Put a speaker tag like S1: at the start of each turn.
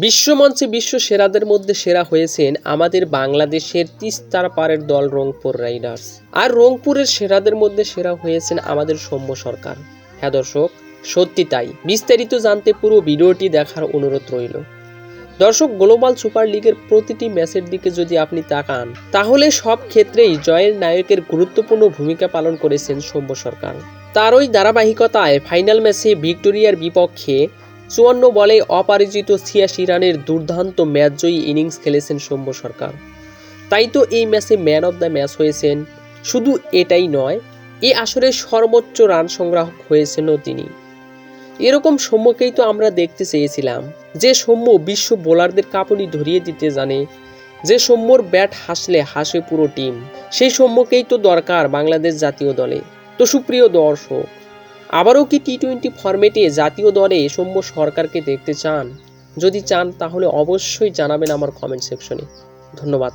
S1: বিশ্বমঞ্চে বিশ্ব সেরাদের মধ্যে সেরা হয়েছেন আমাদের বাংলাদেশের তিস্তার পাড়ের দল রংপুর রাইডার্স। আর রংপুরের সেরাদের মধ্যে সেরা হয়েছেন আমাদের সৌম্য সরকার। হ্যাঁ দর্শক, সত্যি তাই। বিস্তারিত জানতে পুরো ভিডিওটি দেখার অনুরোধ রইল। দর্শক, গ্লোবাল সুপার লিগের প্রতিটি ম্যাচের দিকে যদি আপনি তাকান, তাহলে সব ক্ষেত্রেই জয়ের নায়কের গুরুত্বপূর্ণ ভূমিকা পালন করেছেন সৌম্য সরকার। তারই ধারাবাহিকতায় ফাইনাল ম্যাচে ভিক্টোরিয়ার বিপক্ষে ৫৪ বলে অপরাজিত ৮৬ রানের দুর্দান্ত ম্যাচজয়ী ইনিংস খেলেছেন সৌম্য সরকার। তাই তো এই ম্যাচে ম্যান অব দ্য ম্যাচ হয়েছেন। শুধু এটাই নয়, এই আসরে সর্বোচ্চ রান সংগ্রাহক হয়েছেনও তিনি। এরকম সৌম্যকেই তো আমরা দেখতে চেয়েছিলাম, যে সৌম্য বিশ্ব বোলারদের কাঁপুনি ধরিয়ে দিতে জানে, যে সৌম্যর ব্যাট হাসলে হাসে পুরো টিম। সেই সৌম্যকেই তো দরকার বাংলাদেশ জাতীয় দলে। তো সুপ্রিয় দর্শক, আবারও কি টি-20 ফরম্যাটে জাতীয় দলে সৌম্য সরকারকে দেখতে চান? যদি চান তাহলে অবশ্যই জানাবেন আমার কমেন্ট সেকশনে। ধন্যবাদ।